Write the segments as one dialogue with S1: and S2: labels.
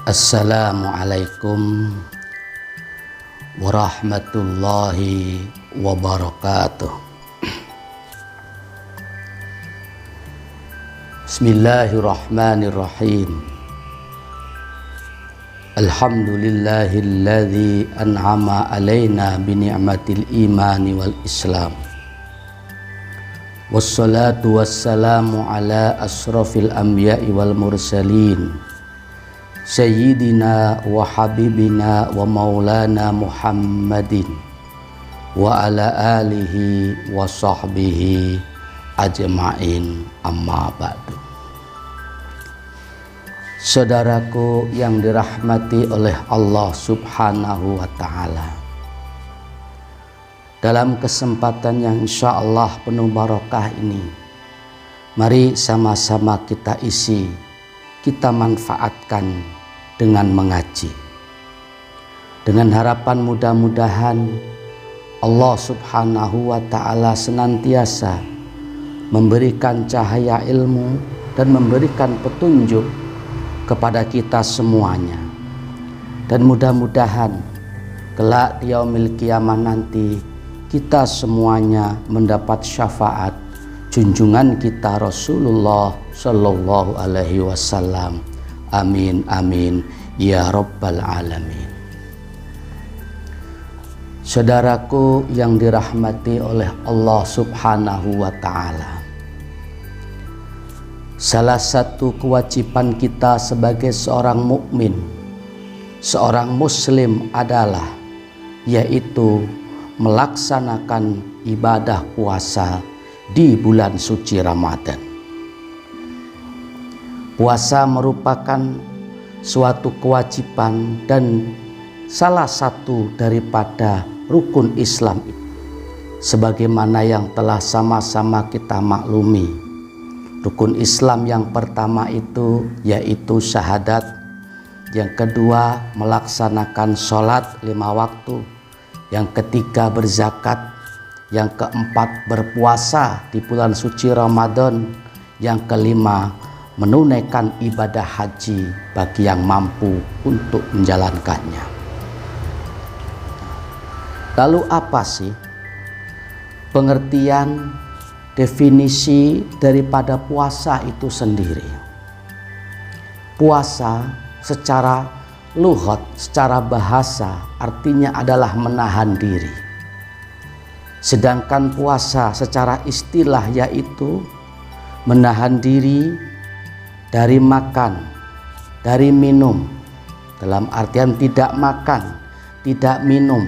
S1: Assalamualaikum warahmatullahi wabarakatuh. Bismillahirrahmanirrahim. Alhamdulillahilladzi an'ama alaina bi ni'matil imani wal islam. Wassalatu wassalamu ala asrafil anbiya'i wal mursalin. Sayyidina wa habibina wa maulana Muhammadin wa ala alihi wa sahbihi ajma'in, amma ba'du. Saudaraku yang dirahmati oleh Allah Subhanahu wa ta'ala, dalam kesempatan yang insya Allah penuh barokah ini, mari sama-sama kita isi, kita manfaatkan dengan mengaji, dengan harapan mudah-mudahan Allah Subhanahu wa ta'ala senantiasa memberikan cahaya ilmu dan memberikan petunjuk kepada kita semuanya, dan mudah-mudahan kelak di yaumil qiyamah nanti kita semuanya mendapat syafaat junjungan kita Rasulullah Shallallahu Alaihi Wasallam. Amin amin ya rabbal alamin. Saudaraku yang dirahmati oleh Allah Subhanahu wa ta'ala, salah satu kewajiban kita sebagai seorang mukmin, seorang muslim adalah yaitu melaksanakan ibadah puasa di bulan suci Ramadan. Puasa merupakan suatu kewajiban dan salah satu daripada rukun Islam, sebagaimana yang telah sama-sama kita maklumi. Rukun Islam yang pertama itu yaitu syahadat, yang kedua melaksanakan sholat 5 waktu, yang ketiga berzakat, yang keempat berpuasa di bulan suci Ramadan, yang kelima menunaikan ibadah haji bagi yang mampu untuk menjalankannya. Lalu apa sih pengertian definisi daripada puasa itu sendiri? Puasa secara lughat, secara bahasa artinya adalah menahan diri. Sedangkan puasa secara istilah yaitu menahan diri dari makan, dari minum, dalam artian tidak makan, tidak minum,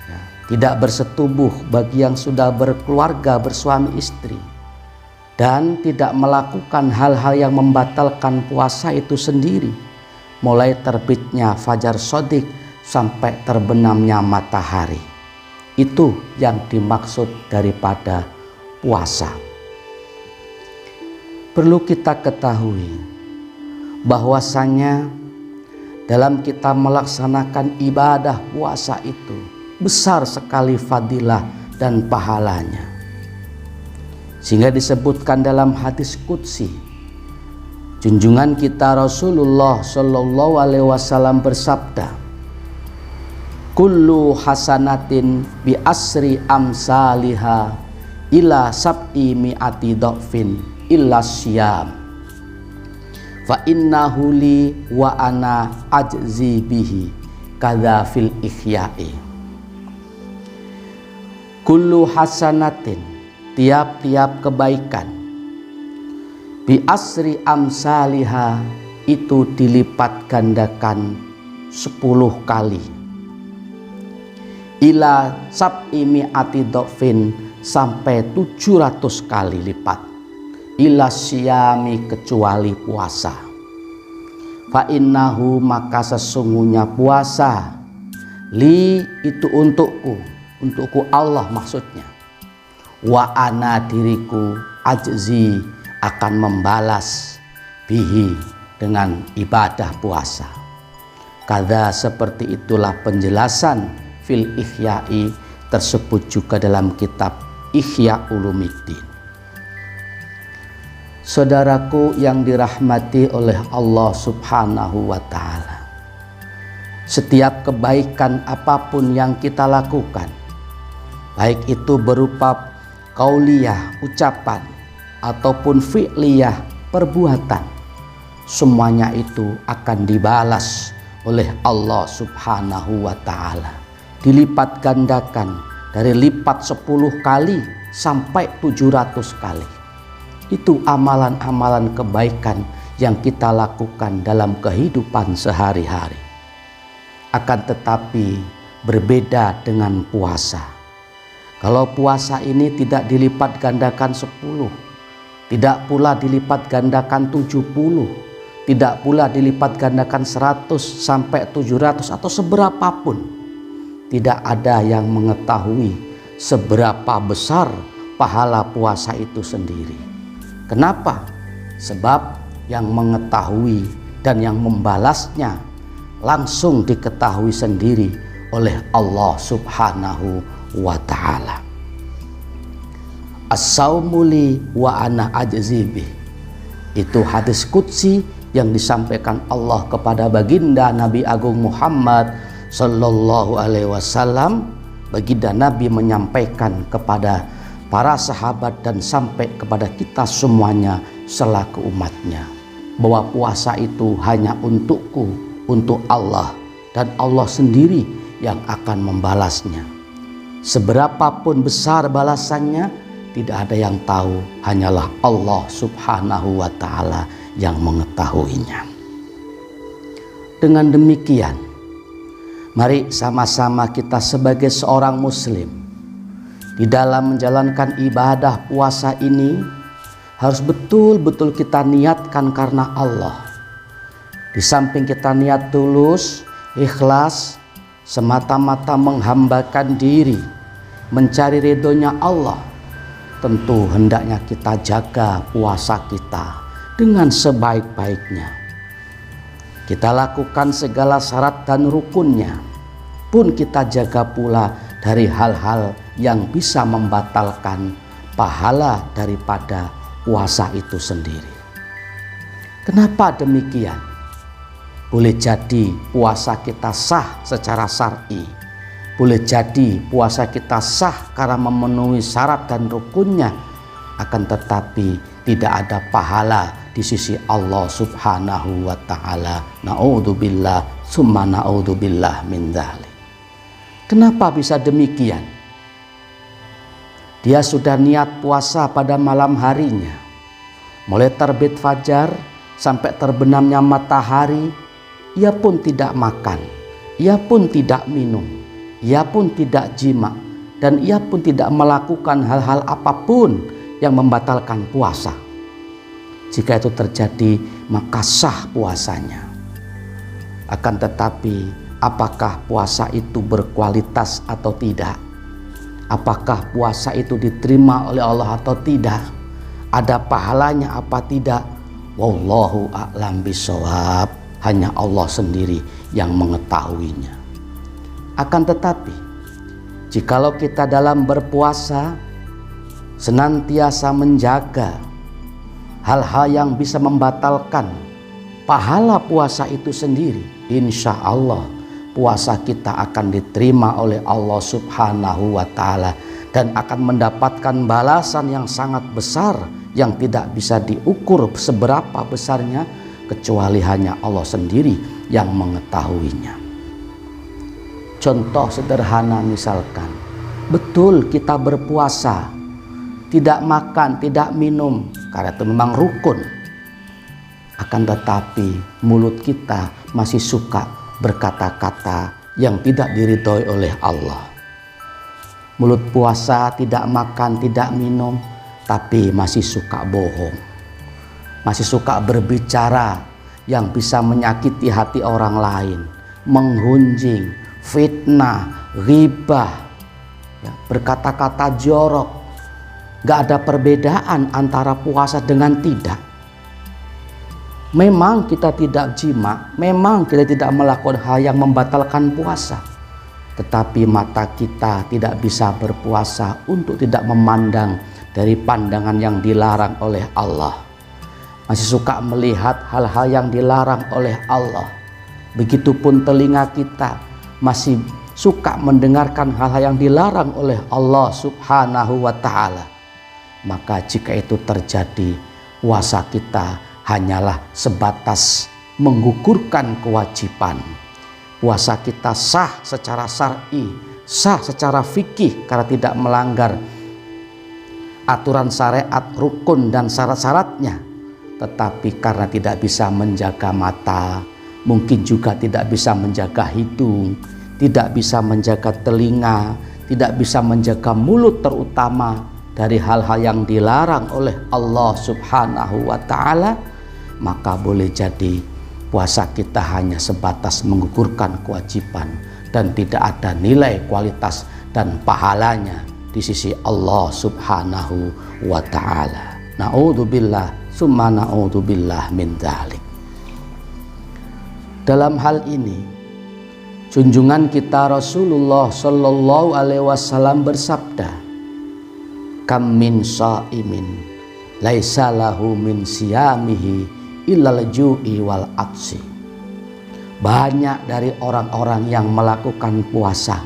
S1: ya, tidak bersetubuh bagi yang sudah berkeluarga, bersuami istri, dan tidak melakukan hal-hal yang membatalkan puasa itu sendiri, mulai terbitnya fajar shodiq sampai terbenamnya matahari. Itu yang dimaksud daripada puasa. Perlu kita ketahui bahwasanya dalam kita melaksanakan ibadah puasa itu besar sekali fadilah dan pahalanya, sehingga disebutkan dalam hadis qudsi, junjungan kita Rasulullah Shallallahu Alaihi Wasallam bersabda, kullu hasanatin bi asri amsaliha ila sab'i mi'ati dhafin illa syam fa innahu li wa ana ajzi bihi kadza fil ihya'i. Kullu hasanatin, tiap-tiap kebaikan, bi asri amsaliha, itu dilipat gandakan 10 kali, ila sab'i mi'ati dhafin, sampai 700 kali lipat, ila syami, kecuali puasa. Fa innahu, maka sesungguhnya puasa, li, itu untukku Allah maksudnya, wa ana, diriku, ajzi, akan membalas, bihi, dengan ibadah puasa. Kada, seperti itulah penjelasan fil ihya'i tersebut juga dalam kitab Ihya Ulumiddin. Saudaraku yang dirahmati oleh Allah Subhanahu wa Ta'ala, setiap kebaikan apapun yang kita lakukan, baik itu berupa qauliyah, ucapan, ataupun fi'liyah, perbuatan, semuanya itu akan dibalas oleh Allah Subhanahu wa Ta'ala, dilipat gandakan dari lipat 10 kali sampai 700 kali. Itu amalan-amalan kebaikan yang kita lakukan dalam kehidupan sehari-hari. Akan tetapi berbeda dengan puasa. Kalau puasa ini tidak dilipat gandakan 10, tidak pula dilipat gandakan 70, tidak pula dilipat gandakan 100 sampai 700 atau seberapapun. Tidak ada yang mengetahui seberapa besar pahala puasa itu sendiri. Kenapa? Sebab yang mengetahui dan yang membalasnya langsung diketahui sendiri oleh Allah Subhanahu wa Ta'ala. As-saumu li wa ana ajzi bih. Itu hadis qudsi yang disampaikan Allah kepada baginda Nabi Agung Muhammad sallallahu alaihi wasallam. Baginda Nabi menyampaikan kepada para sahabat dan sampai kepada kita semuanya selaku umatnya, bahwa puasa itu hanya untukku, untuk Allah, dan Allah sendiri yang akan membalasnya. Seberapapun besar balasannya, tidak ada yang tahu, hanyalah Allah Subhanahu wa Ta'ala yang mengetahuinya. Dengan demikian, mari sama-sama kita sebagai seorang muslim di dalam menjalankan ibadah puasa ini harus betul-betul kita niatkan karena Allah. Di samping kita niat tulus, ikhlas, semata-mata menghambakan diri, mencari ridhonya Allah, tentu hendaknya kita jaga puasa kita dengan sebaik-baiknya. Kita lakukan segala syarat dan rukunnya, pun kita jaga pula dari hal-hal yang bisa membatalkan pahala daripada puasa itu sendiri. Kenapa demikian? Boleh jadi puasa kita sah secara syar'i, boleh jadi puasa kita sah karena memenuhi syarat dan rukunnya, akan tetapi tidak ada pahala di sisi Allah Subhanahu wa Ta'ala. Na'udzubillah summa na'udzubillah min dzalik. Kenapa bisa demikian? Dia sudah niat puasa pada malam harinya, mulai terbit fajar sampai terbenamnya matahari, ia pun tidak makan, ia pun tidak minum, ia pun tidak jima, dan ia pun tidak melakukan hal-hal apapun yang membatalkan puasa. Jika itu terjadi, maka sah puasanya. Akan tetapi, apakah puasa itu berkualitas atau tidak? Apakah puasa itu diterima oleh Allah atau tidak? Ada pahalanya apa tidak? Wallahu a'lam bishawab. Hanya Allah sendiri yang mengetahuinya. Akan tetapi, jikalau kita dalam berpuasa senantiasa menjaga hal-hal yang bisa membatalkan pahala puasa itu sendiri, insya Allah puasa kita akan diterima oleh Allah Subhanahu wa Ta'ala dan akan mendapatkan balasan yang sangat besar yang tidak bisa diukur seberapa besarnya, kecuali hanya Allah sendiri yang mengetahuinya. Contoh sederhana misalkan, betul kita berpuasa, tidak makan, tidak minum, karena itu memang rukun. Akan tetapi mulut kita masih suka berkata-kata yang tidak diridhoi oleh Allah. Mulut puasa, tidak makan, tidak minum, tapi masih suka bohong, masih suka berbicara yang bisa menyakiti hati orang lain, menghunjing, fitnah, ghibah, ya, berkata-kata jorok. Gak ada perbedaan antara puasa dengan tidak. Memang kita tidak jima, memang kita tidak melakukan hal yang membatalkan puasa, tetapi mata kita tidak bisa berpuasa untuk tidak memandang dari pandangan yang dilarang oleh Allah. masih suka melihat hal-hal yang dilarang oleh Allah. Begitupun telinga kita masih suka mendengarkan hal-hal yang dilarang oleh Allah Subhanahu wa ta'ala. Maka jika itu terjadi, puasa kita hanyalah sebatas menggugurkan kewajiban. Puasa kita sah secara syar'i, sah secara fikih karena tidak melanggar aturan syariat, rukun dan syarat-syaratnya. Tetapi karena tidak bisa menjaga mata, mungkin juga tidak bisa menjaga hidung, tidak bisa menjaga telinga, tidak bisa menjaga mulut terutama dari hal-hal yang dilarang oleh Allah Subhanahu wa ta'ala, maka boleh jadi puasa kita hanya sebatas menggugurkan kewajiban dan tidak ada nilai, kualitas dan pahalanya di sisi Allah Subhanahu wa ta'ala. Na'udzubillah summa na'udzubillah min dzalik. Dalam hal ini junjungan kita Rasulullah sallallahu alaihi wasallam bersabda, kam min shaimin laisa lahu min siyamihi illal ju'i wal atsi. Banyak dari orang-orang yang melakukan puasa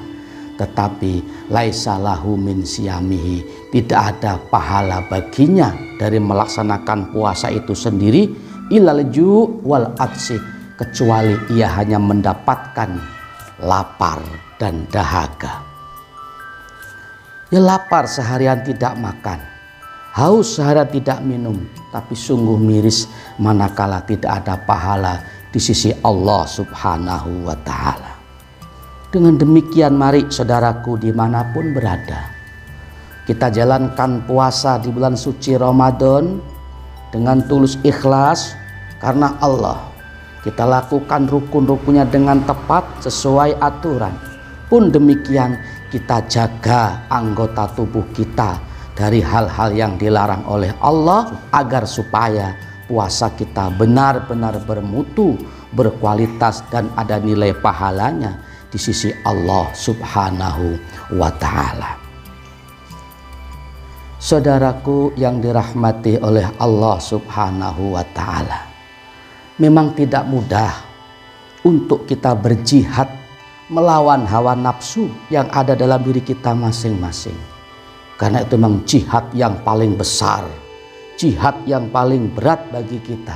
S1: tetapi laisa lahu min siyamihi, tidak ada pahala baginya dari melaksanakan puasa itu sendiri, illal ju' wal atsi, kecuali ia hanya mendapatkan lapar dan dahaga. Ya, lapar seharian tidak makan, haus seharian tidak minum, tapi sungguh miris manakala tidak ada pahala di sisi Allah Subhanahu wa ta'ala. Dengan demikian mari saudaraku dimanapun berada, kita jalankan puasa di bulan suci Ramadan dengan tulus ikhlas karena Allah. Kita lakukan rukun-rukunnya dengan tepat sesuai aturan. Pun demikian kita jaga anggota tubuh kita dari hal-hal yang dilarang oleh Allah agar supaya puasa kita benar-benar bermutu, berkualitas dan ada nilai pahalanya di sisi Allah Subhanahu wa ta'ala. Saudaraku yang dirahmati oleh Allah Subhanahu wa ta'ala, memang tidak mudah untuk kita berjihad melawan hawa nafsu yang ada dalam diri kita masing-masing. Karena itu memang jihad yang paling besar, jihad yang paling berat bagi kita.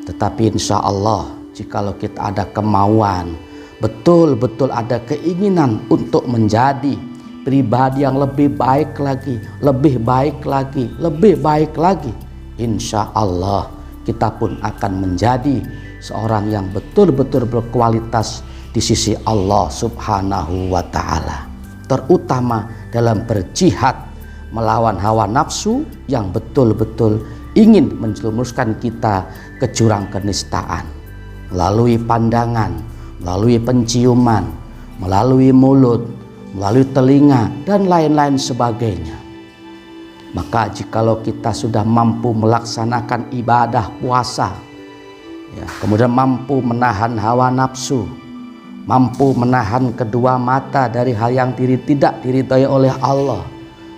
S1: Tetapi insya Allah jikalau kita ada kemauan, betul-betul ada keinginan untuk menjadi pribadi yang lebih baik lagi, lebih baik lagi, lebih baik lagi, insya Allah kita pun akan menjadi seorang yang betul-betul berkualitas di sisi Allah Subhanahu wa ta'ala. Terutama dalam berjihad melawan hawa nafsu yang betul-betul ingin menjerumuskan kita ke jurang kenistaan melalui pandangan, melalui penciuman, melalui mulut, melalui telinga dan lain-lain sebagainya. Maka jikalau kita sudah mampu melaksanakan ibadah puasa, ya, kemudian mampu menahan hawa nafsu, mampu menahan kedua mata dari hal yang tidak diridhai oleh Allah,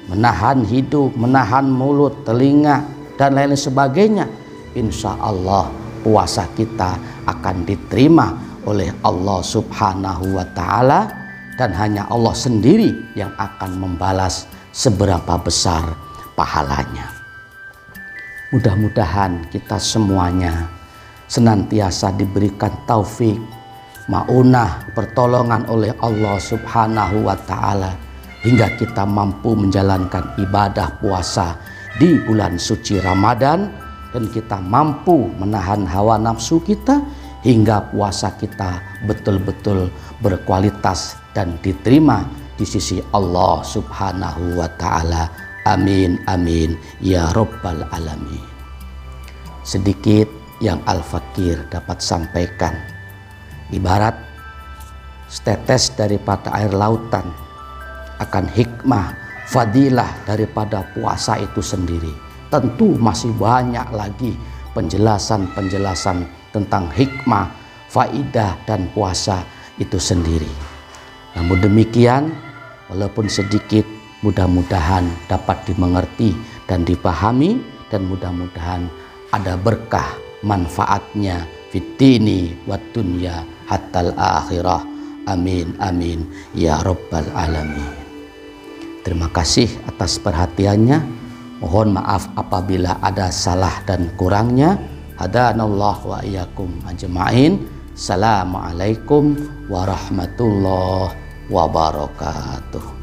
S1: menahan hidung, menahan mulut, telinga dan lain sebagainya, insya Allah puasa kita akan diterima oleh Allah Subhanahu wa ta'ala, dan hanya Allah sendiri yang akan membalas seberapa besar pahalanya. Mudah-mudahan kita semuanya senantiasa diberikan taufik, maunah, pertolongan oleh Allah Subhanahu wa ta'ala hingga kita mampu menjalankan ibadah puasa di bulan suci Ramadan, dan kita mampu menahan hawa nafsu kita hingga puasa kita betul-betul berkualitas dan diterima di sisi Allah Subhanahu wa ta'ala. Amin amin ya rabbal alamin. Sedikit yang Al-Fakir dapat sampaikan, ibarat setetes daripada air lautan akan hikmah fadilah daripada puasa itu sendiri. Tentu masih banyak lagi penjelasan-penjelasan tentang hikmah, faidah dan puasa itu sendiri. Namun demikian, walaupun sedikit, mudah-mudahan dapat dimengerti dan dipahami, dan mudah-mudahan ada berkah manfaatnya fitini wa dunya hatal akhirah. Amin amin ya rabbal alamin. Terima kasih atas perhatiannya. Mohon maaf apabila ada salah dan kurangnya. Hadanallah wa iyyakum ajma'in. Assalamualaikum warahmatullahi wabarakatuh.